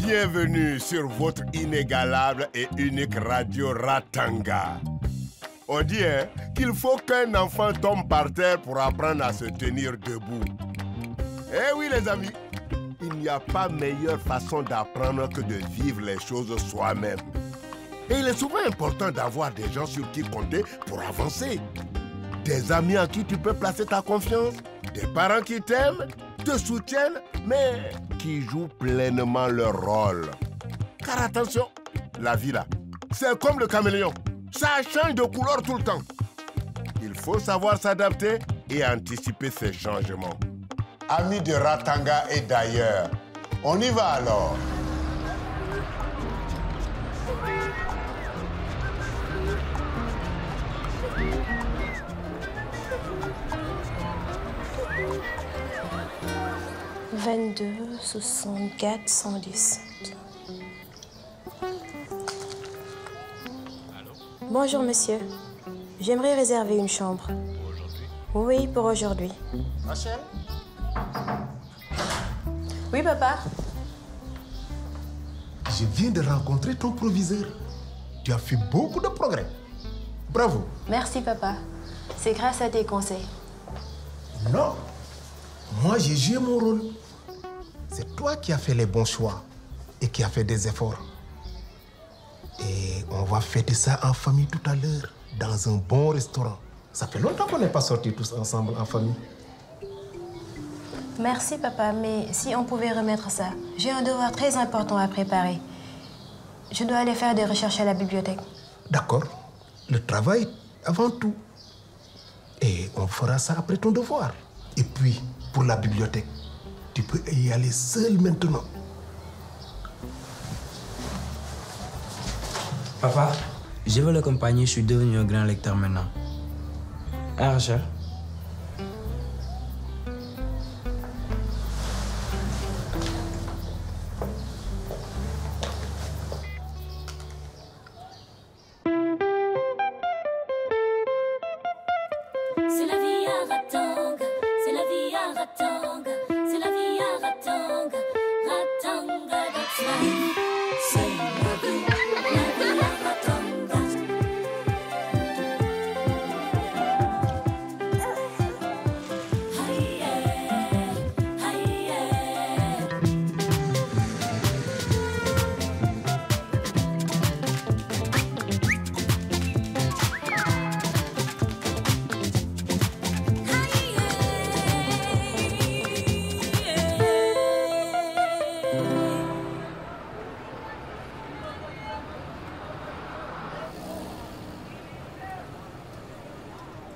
Bienvenue sur votre inégalable et unique radio Ratanga. On dit qu'il faut qu'un enfant tombe par terre pour apprendre à se tenir debout. Eh oui les amis, il n'y a pas meilleure façon d'apprendre que de vivre les choses soi-même. Et il est souvent important d'avoir des gens sur qui compter pour avancer. Des amis en qui tu peux placer ta confiance, des parents qui t'aiment, te soutiennent, mais qui jouent pleinement leur rôle. Car attention, la vie là, c'est comme le caméléon. Ça change de couleur tout le temps. Il faut savoir s'adapter et anticiper ces changements. Amis de Ratanga et d'ailleurs, on y va alors. « 22, 64, 110. Bonjour, monsieur. J'aimerais réserver une chambre. Oui, pour aujourd'hui. Rachel? Oui, papa. Je viens de rencontrer ton proviseur. Tu as fait beaucoup de progrès. Bravo. Merci, papa. C'est grâce à tes conseils. Non. Moi, j'ai joué mon rôle. C'est toi qui as fait les bons choix et qui as fait des efforts. Et on va fêter ça en famille tout à l'heure, dans un bon restaurant. Ça fait longtemps qu'on n'est pas sortis tous ensemble en famille. Merci, papa, mais si on pouvait remettre ça, j'ai un devoir très important à préparer. Je dois aller faire des recherches à la bibliothèque. D'accord. Le travail avant tout. Et on fera ça après ton devoir. Et puis, pour la bibliothèque, tu peux y aller seul maintenant. Papa, je veux l'accompagner, je suis devenu un grand lecteur maintenant. Hein, Rachel? C'est la vie à Ratanga, c'est la vie à Ratanga, c'est la vie à Ratanga, Ratanga, that's life. C'est la vie à Ratanga. Aïe, aïe,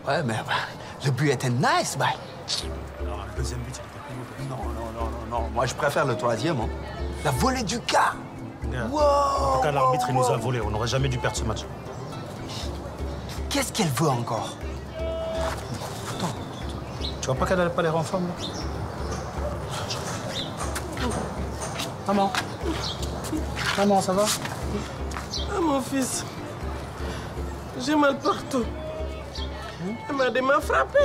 Ouais, mais le but était nice, bye. Non, le deuxième but, il était plus mauvais. Non. Moi, je préfère le troisième. Hein. La volée du gars. Regarde. Wow. En tout cas, l'arbitre, il nous a volé. On n'aurait jamais dû perdre ce match. Qu'est-ce qu'elle veut encore? Attends. Tu vois pas qu'elle n'a pas l'air en forme, là? Maman. Maman, ça va? Ah, mon fils. J'ai mal partout. Elle m'a frappé.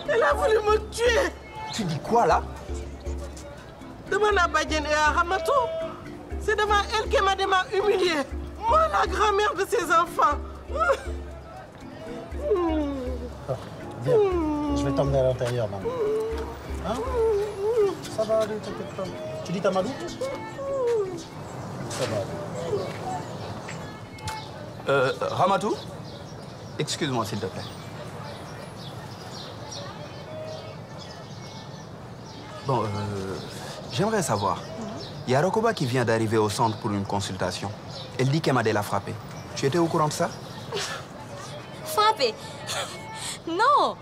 Elle a voulu me tuer. Tu dis quoi, là? Devant la Badienne et à Ramato. C'est devant elle qu'elle m'a humilié. Moi, la grand-mère de ses enfants. Viens, je vais t'emmener à l'intérieur, maman. Hein? Ça va aller, t'inquiète pas. Tu dis Tamadou? Ça va aller. Ramatou? Excuse-moi, s'il te plaît. Bon, j'aimerais savoir. Il y a Rokoba qui vient d'arriver au centre pour une consultation. Elle dit qu'Emadé l'a frappée. Tu étais au courant de ça? Frappée? Non!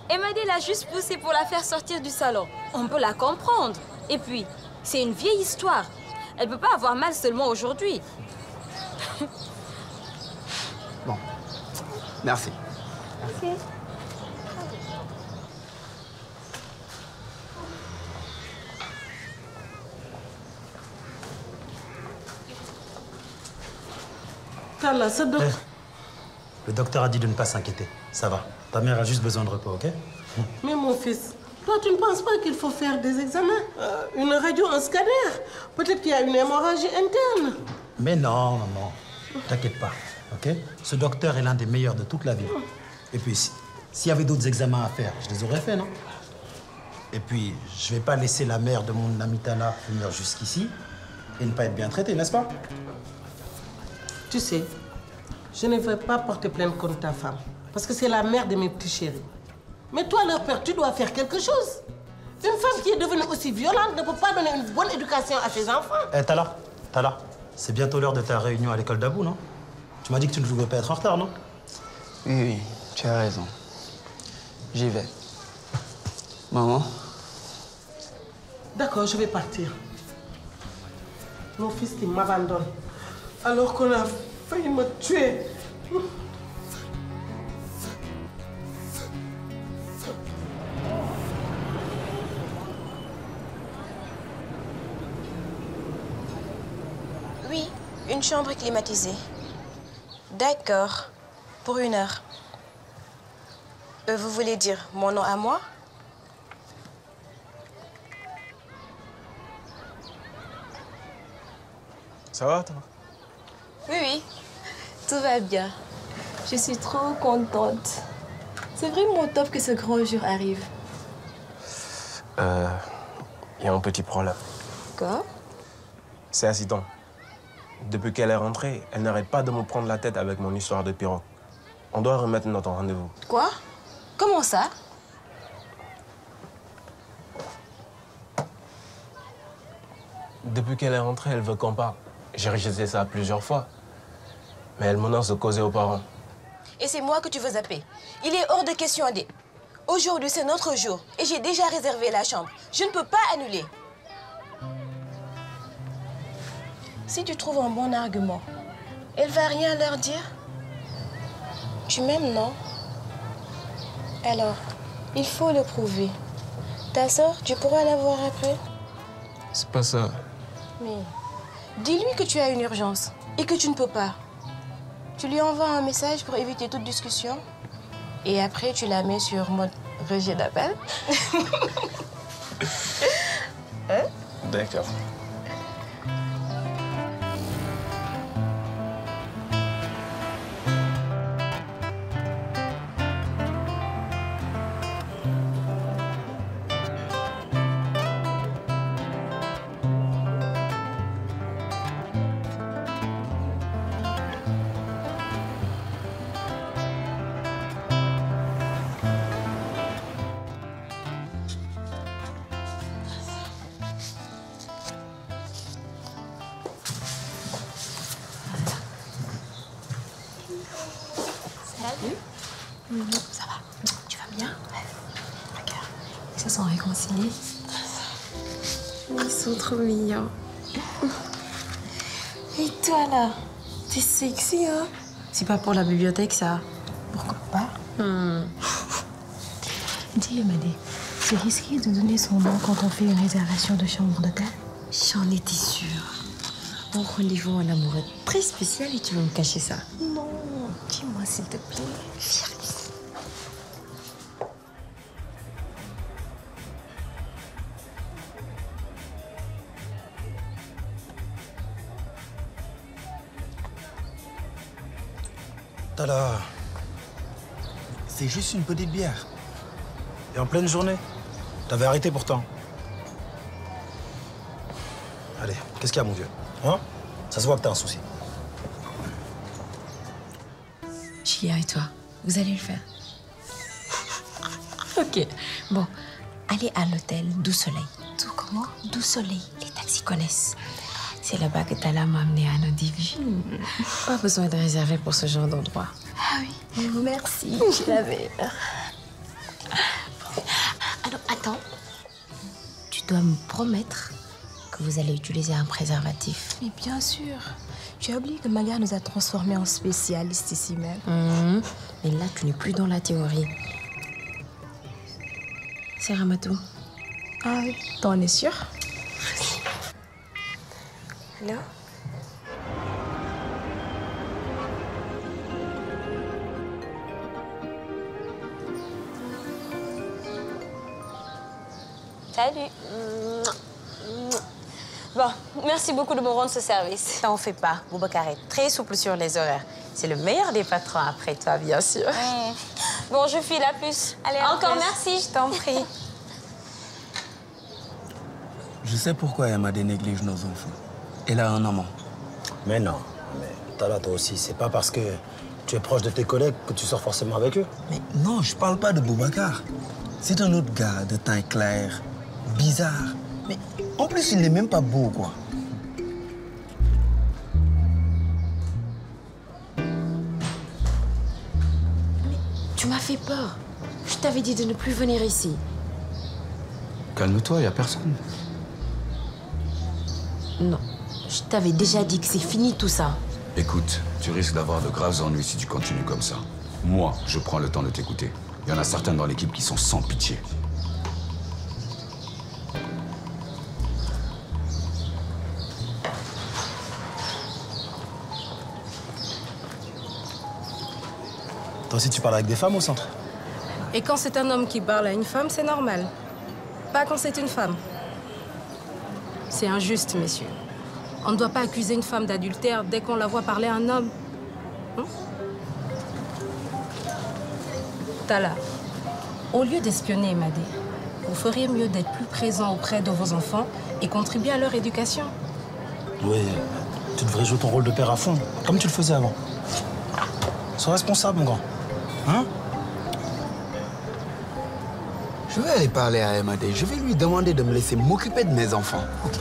Emadé l'a juste poussée pour la faire sortir du salon. On peut la comprendre. Et puis, c'est une vieille histoire. Elle peut pas avoir mal seulement aujourd'hui. Bon. Merci. Merci. Le docteur a dit de ne pas s'inquiéter. Ça va. Ta mère a juste besoin de repos, ok? Mais mon fils, Toi, tu ne penses pas qu'il faut faire des examens? Une radio, un scanner? Peut-être qu'il y a une hémorragie interne. Mais non, maman. T'inquiète pas, ok? Ce docteur est l'un des meilleurs de toute la ville. Et puis, s'il y avait d'autres examens à faire, je les aurais faits, non? Et puis, je vais pas laisser la mère de mon ami Tala venir jusqu'ici et ne pas être bien traitée, n'est-ce pas? Tu sais, je ne vais pas porter plainte contre ta femme. Parce que c'est la mère de mes petits chéris. Mais toi, leur père, tu dois faire quelque chose. Une femme qui est devenue aussi violente ne peut pas donner une bonne éducation à ses enfants. Eh, Tala, c'est bientôt l'heure de ta réunion à l'école d'Abou, non? Tu m'as dit que tu ne voulais pas être en retard, non? Oui, tu as raison. J'y vais. Maman? D'accord, je vais partir. Mon fils qui m'abandonne. Alors qu'on a failli me tuer. Oui, une chambre climatisée. D'accord, pour 1 heure. Vous voulez dire mon nom à moi? Ça va, toi? Oui, tout va bien. Je suis trop contente. C'est vraiment top que ce grand jour arrive. Il y a un petit problème. Quoi? C'est Assiton. Depuis qu'elle est rentrée, elle n'arrête pas de me prendre la tête avec mon histoire de pirogue. On doit remettre notre rendez-vous. Quoi? Comment ça? Depuis qu'elle est rentrée, elle veut qu'on parle. J'ai rejeté ça plusieurs fois. Mais elle menace de causer aux parents. Et c'est moi que tu veux zapper. Il est hors de question, Adé. Aujourd'hui, c'est notre jour. Et j'ai déjà réservé la chambre. Je ne peux pas annuler. Si tu trouves un bon argument, elle va rien leur dire. Tu m'aimes, non? Alors, il faut le prouver. Ta soeur, tu pourras la voir après? C'est pas ça. Mais dis-lui que tu as une urgence et que tu ne peux pas. Tu lui envoies un message pour éviter toute discussion et après tu la mets sur mode rejet d'appel. Hein? D'accord. Salut. Ça va? Tu vas bien? Ouais. Regarde, ils se sont réconciliés. Ils sont trop mignons. Et toi là? T'es sexy, hein? C'est pas pour la bibliothèque, ça? Pourquoi pas? Dis, Amadé, c'est risqué de donner son nom quand on fait une réservation de chambre d'hôtel? J'en étais sûre. Mon rendez-vous en amour est très spécial et tu veux me cacher ça? Non, dis-moi s'il te plaît. Tala, c'est juste une petite bière. Et en pleine journée, t'avais arrêté pourtant. Allez, qu'est-ce qu'il y a, mon vieux? Hein? Ça se voit que t'as un souci. Julia et toi, vous allez le faire. Ok. Bon, allez à l'hôtel Doux Soleil. Tout comment? Doux Soleil, les taxis connaissent. C'est là-bas que Tala m'a amené à nos débuts. Pas besoin de réserver pour ce genre d'endroit. Ah oui, merci, je l'avais. Alors, attends. Tu dois me promettre que vous allez utiliser un préservatif. Mais bien sûr. Tu as oublié que Maga nous a transformés en spécialistes ici même. Mais là, tu n'es plus dans la théorie. C'est Ramatou. Ah oui, t'en es sûr? Là? Salut. Bon, merci beaucoup de me rendre ce service. T'en fais pas. Boubacar est très souple sur les horaires. C'est le meilleur des patrons après toi, bien sûr. Bon, je file, à plus. Allez, encore merci. Je t'en prie. Je sais pourquoi Emma néglige nos enfants. Elle a un amant. Mais non. Mais Tala, toi aussi, c'est pas parce que tu es proche de tes collègues que tu sors forcément avec eux. Mais non, je parle pas de Boubacar. C'est un autre gars de teint clair, bizarre. Mais en plus, il n'est même pas beau, quoi. Tu m'as fait peur. Je t'avais dit de ne plus venir ici. Calme-toi, il n'y a personne. Non. Je t'avais déjà dit que c'est fini tout ça. Écoute, tu risques d'avoir de graves ennuis si tu continues comme ça. Moi, je prends le temps de t'écouter. Il y en a certains dans l'équipe qui sont sans pitié. Toi aussi, tu parles avec des femmes au centre? Et quand c'est un homme qui parle à une femme, c'est normal. Pas quand c'est une femme. C'est injuste, messieurs. On ne doit pas accuser une femme d'adultère dès qu'on la voit parler à un homme. Tala, au lieu d'espionner Emadé, vous feriez mieux d'être plus présent auprès de vos enfants et contribuer à leur éducation. Oui, tu devrais jouer ton rôle de père à fond, comme tu le faisais avant. Sois responsable, mon grand. Hein? Je vais aller parler à Emadé. Je vais lui demander de me laisser m'occuper de mes enfants. Ok.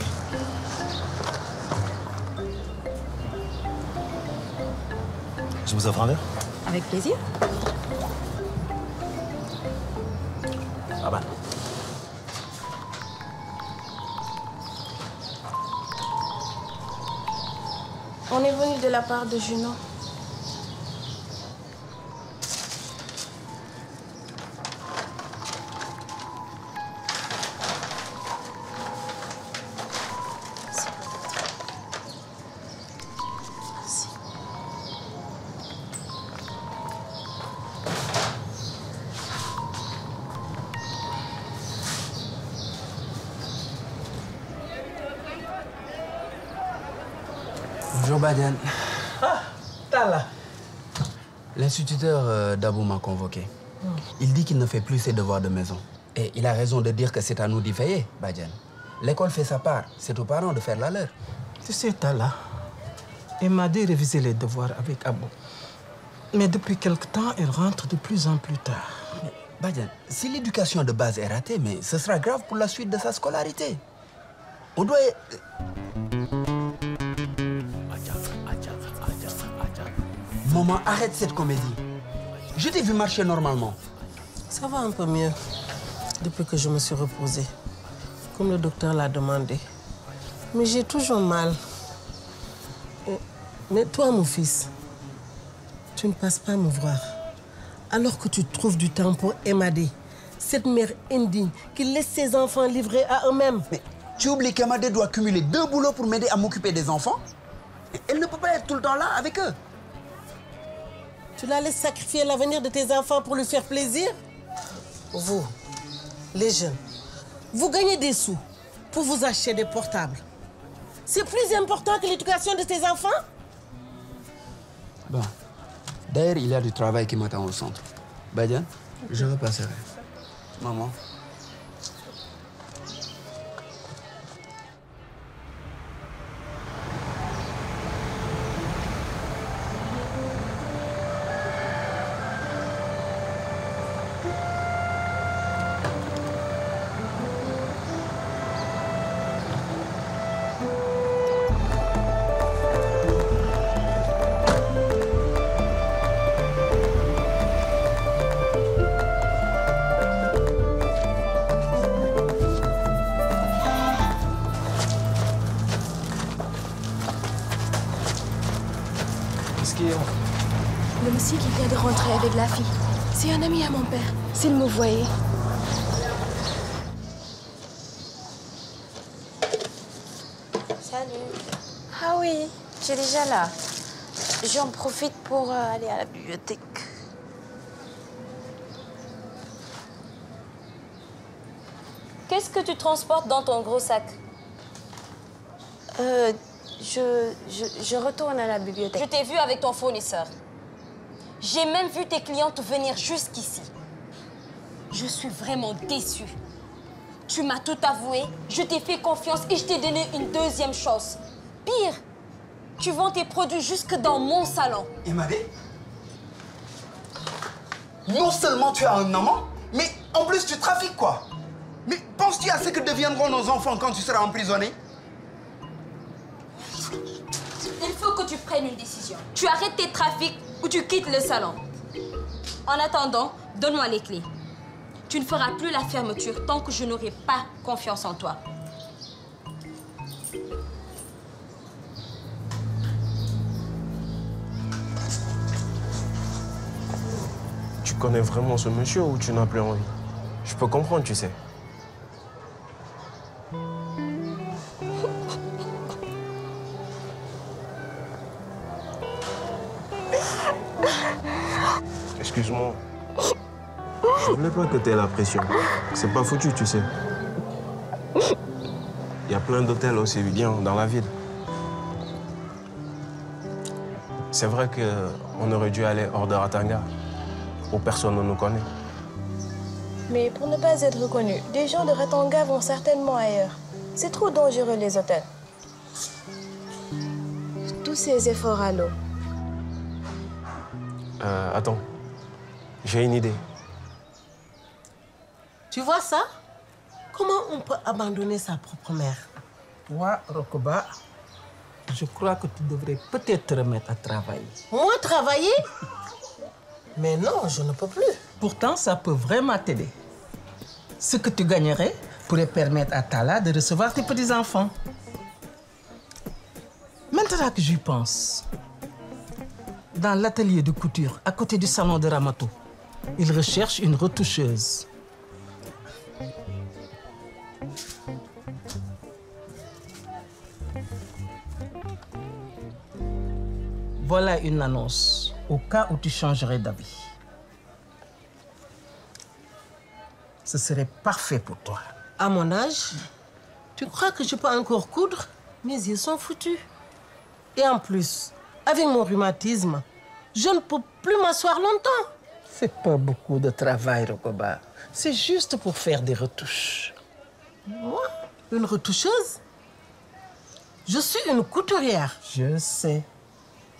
Je vous offre un verre? Avec plaisir. Ah bah. On est venu de la part de Juno. Bonjour Badiane. Ah, Tala. L'instituteur Dabo m'a convoqué. Il dit qu'il ne fait plus ses devoirs de maison. Et il a raison de dire que c'est à nous d'y veiller, Badiane. L'école fait sa part, c'est aux parents de faire la leur. Tu sais, Tala, elle m'a dit réviser les devoirs avec Abou. Mais depuis quelque temps, elle rentre de plus en plus tard. Mais, Badiane, si l'éducation de base est ratée, mais ce sera grave pour la suite de sa scolarité. On doit... Maman, arrête cette comédie. Je t'ai vu marcher normalement. Ça va un peu mieux depuis que je me suis reposée, comme le docteur l'a demandé. Mais j'ai toujours mal. Mais toi, mon fils, tu ne passes pas me voir. Alors que tu trouves du temps pour Emadé, cette mère indigne qui laisse ses enfants livrés à eux-mêmes. Mais tu oublies qu'Emadé doit cumuler 2 boulots pour m'aider à m'occuper des enfants? Elle ne peut pas être tout le temps là avec eux. Tu la laisses sacrifier l'avenir de tes enfants pour lui faire plaisir? Vous, les jeunes, vous gagnez des sous pour vous acheter des portables. C'est plus important que l'éducation de tes enfants? Bon. D'ailleurs, il y a du travail qui m'attend au centre. Badiane, je repasserai. Maman. Le monsieur qui vient de rentrer avec la fille, c'est un ami à mon père, s'il me voyait. Salut. Ah oui, tu es déjà là. J'en profite pour aller à la bibliothèque. Qu'est-ce que tu transportes dans ton gros sac? Je retourne à la bibliothèque. Je t'ai vu avec ton fournisseur. J'ai même vu tes clientes venir jusqu'ici. Je suis vraiment déçue. Tu m'as tout avoué, je t'ai fait confiance et je t'ai donné une deuxième chance. Pire, tu vends tes produits jusque dans mon salon. Emadé, non seulement tu as un amant, mais en plus tu trafiques quoi? Mais penses-tu à ce que deviendront nos enfants quand tu seras emprisonné? Il faut que tu prennes une décision. Tu arrêtes tes trafics ou tu quittes le salon. En attendant, donne-moi les clés. Tu ne feras plus la fermeture tant que je n'aurai pas confiance en toi. Tu connais vraiment ce monsieur ou tu n'as plus envie? Je peux comprendre, tu sais. Excuse-moi. Je voulais pas que tu aies la pression. C'est pas foutu, tu sais. Il y a plein d'hôtels aussi bien dans la ville. C'est vrai qu'on aurait dû aller hors de Ratanga, où personne ne nous connaît. Mais pour ne pas être reconnu, des gens de Ratanga vont certainement ailleurs. C'est trop dangereux, les hôtels. Tous ces efforts à l'eau. Attends, j'ai une idée. Tu vois ça? Comment on peut abandonner sa propre mère? Toi, Rokoba, je crois que tu devrais peut-être te remettre à travailler. Moi, travailler? Mais non, je ne peux plus. Pourtant, ça peut vraiment t'aider. Ce que tu gagnerais pourrait permettre à Tala de recevoir tes petits-enfants. Maintenant que j'y pense, dans l'atelier de couture, à côté du salon de Ramato, il recherche une retoucheuse. Voilà une annonce, au cas où tu changerais d'avis. Ce serait parfait pour toi. À mon âge, tu crois que je peux encore coudre? Mes yeux sont foutus. Et en plus, avec mon rhumatisme, je ne peux plus m'asseoir longtemps. C'est pas beaucoup de travail, Rokoba. C'est juste pour faire des retouches. Moi, une retoucheuse? Je suis une couturière. Je sais,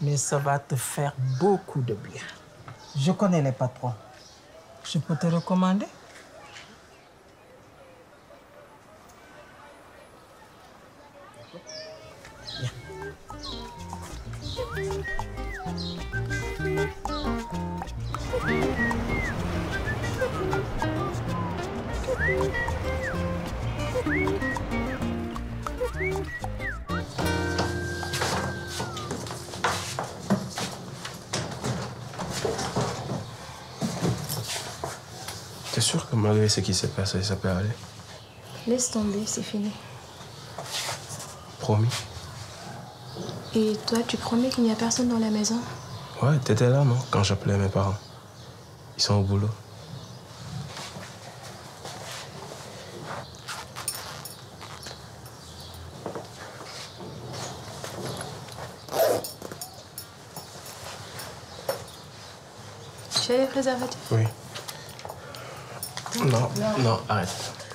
mais ça va te faire beaucoup de bien. Je connais les patrons. Je peux te recommander? T'es sûr que malgré ce qui s'est passé, ça peut aller? Laisse tomber, c'est fini. Promis. Et toi, tu promets qu'il n'y a personne dans la maison? Ouais, t'étais là, non? Quand j'appelais mes parents. Ils sont au boulot. Tu as les préservatifs? Oui. Non, non, arrête.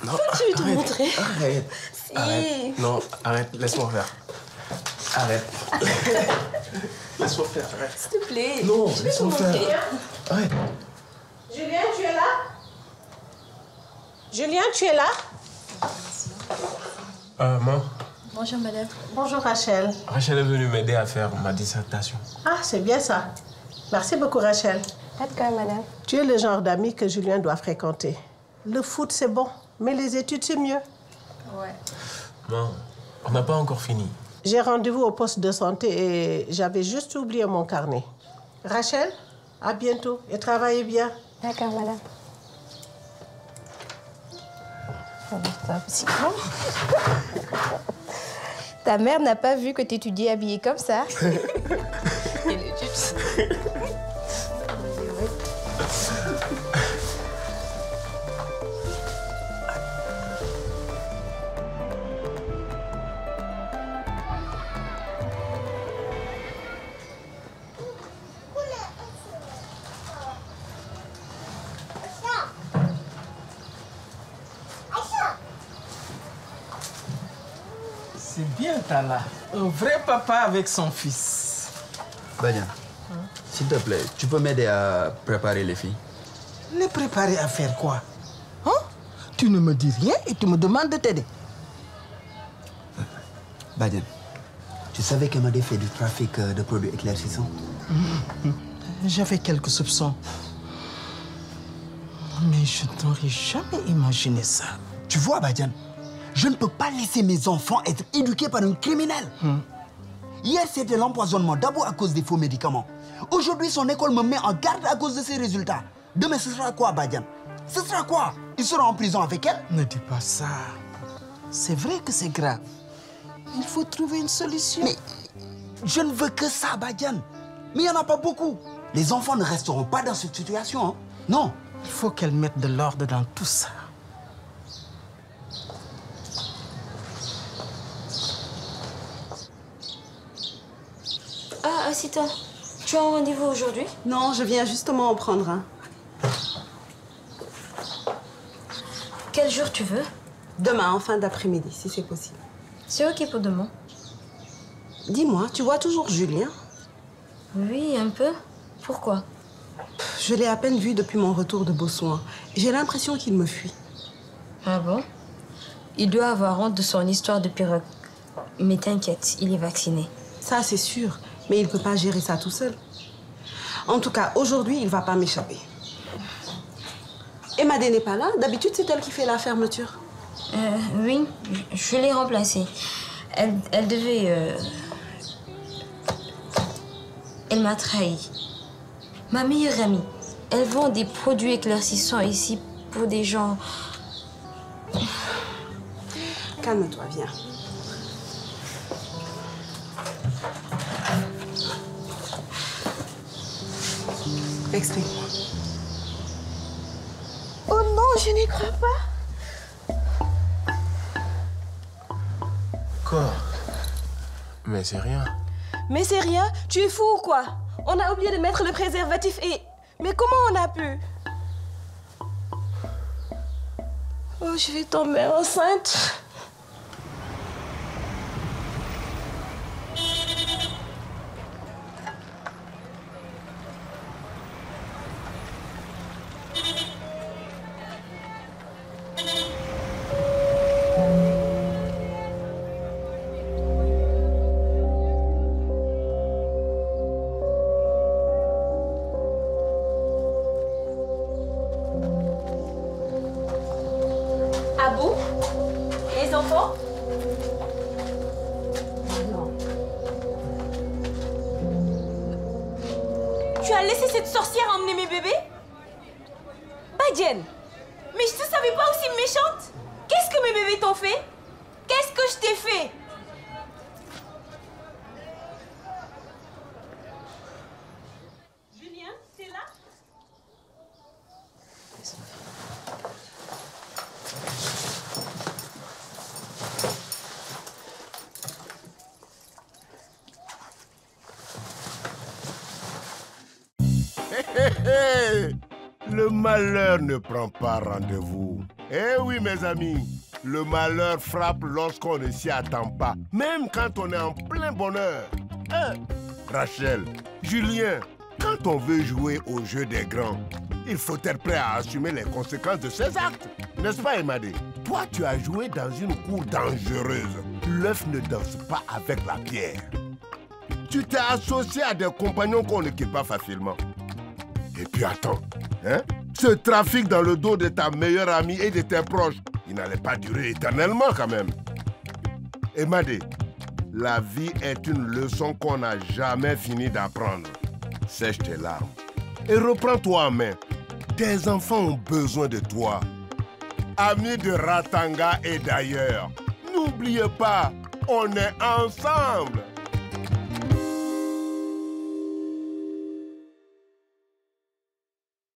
Non, Tu veux te montrer? Arrête. Si. Arrête. Non, arrête, laisse-moi faire. Arrête. Laisse-moi faire, arrête. S'il te plaît. Non, je vais te laisse-moi faire. montrer. Arrête. Julien, tu es là? Julien, tu es là? Maman. Bonjour, madame. Bonjour, Rachel. Rachel est venue m'aider à faire ma dissertation. Ah, c'est bien ça. Merci beaucoup, Rachel. Pas de quoi, madame. Tu es le genre d'ami que Julien doit fréquenter. Le foot, c'est bon, mais les études, c'est mieux. Ouais. Non, on n'a pas encore fini. J'ai rendez-vous au poste de santé et j'avais juste oublié mon carnet. Rachel, à bientôt et travaillez bien. D'accord, madame. Ta mère n'a pas vu que tu étudies habillée comme ça. Et le chips. C'est bien, Tala. Un vrai papa avec son fils. Badian, s'il te plaît, tu peux m'aider à préparer les filles? Les préparer à faire quoi? Hein? Tu ne me dis rien et tu me demandes de t'aider. Badian, tu savais qu'Emadé fait du trafic de produits éclaircissants? J'avais quelques soupçons. Mais je n'aurais jamais imaginé ça. Tu vois, Badian, je ne peux pas laisser mes enfants être éduqués par un criminel. Hier, c'était l'empoisonnement d'Abou à cause des faux médicaments. Aujourd'hui, son école me met en garde à cause de ses résultats. Demain, ce sera quoi, Badian? Ce sera quoi? Il sera en prison avec elle? Ne dis pas ça. C'est vrai que c'est grave. Il faut trouver une solution. Mais je ne veux que ça, Badian. Mais il n'y en a pas beaucoup. Les enfants ne resteront pas dans cette situation, hein? Non. Il faut qu'elle mette de l'ordre dans tout ça. Ah, Asita, tu as un rendez-vous aujourd'hui? Non, je viens justement en prendre un. Quel jour tu veux? Demain, en fin d'après-midi, si c'est possible. C'est ok pour demain. Dis-moi, tu vois toujours Julien? Oui, un peu. Pourquoi? Je l'ai à peine vu depuis mon retour de Bossoin. J'ai l'impression qu'il me fuit. Ah bon? Il doit avoir honte de son histoire de pirogue. Mais t'inquiète, il est vacciné. Ça, c'est sûr. Mais il ne peut pas gérer ça tout seul. En tout cas, aujourd'hui, il ne va pas m'échapper. Emadé n'est pas là. D'habitude, c'est elle qui fait la fermeture. Oui, je l'ai remplacée. Elle devait... Elle m'a trahi. Ma meilleure amie. Elle vend des produits éclaircissants ici pour des gens... Calme-toi, viens. Explique-moi. Oh non, je n'y crois pas. Quoi? Mais c'est rien. Mais c'est rien? Tu es fou ou quoi? On a oublié de mettre le préservatif et... Mais comment on a pu? Oh, je vais tomber enceinte. Abou? Les enfants? Non. Tu as laissé cette sorcière emmener mes bébés? Badian, mais je te savais pas aussi méchante. Qu'est-ce que mes bébés t'ont fait? Qu'est-ce que je t'ai fait? Julien, t'es là? Le malheur ne prend pas rendez-vous. Eh oui, mes amis, le malheur frappe lorsqu'on ne s'y attend pas, même quand on est en plein bonheur. Rachel, Julien, quand on veut jouer au jeu des grands, il faut être prêt à assumer les conséquences de ses actes. N'est-ce pas, Emadé? Toi, tu as joué dans une cour dangereuse. L'œuf ne danse pas avec la pierre. Tu t'es associé à des compagnons qu'on ne quitte pas facilement. Et puis attends, hein? Ce trafic dans le dos de ta meilleure amie et de tes proches, il n'allait pas durer éternellement quand même. Emadé, la vie est une leçon qu'on n'a jamais fini d'apprendre. Sèche tes larmes et reprends-toi en main. Tes enfants ont besoin de toi. Amis de Ratanga et d'ailleurs, n'oubliez pas, on est ensemble.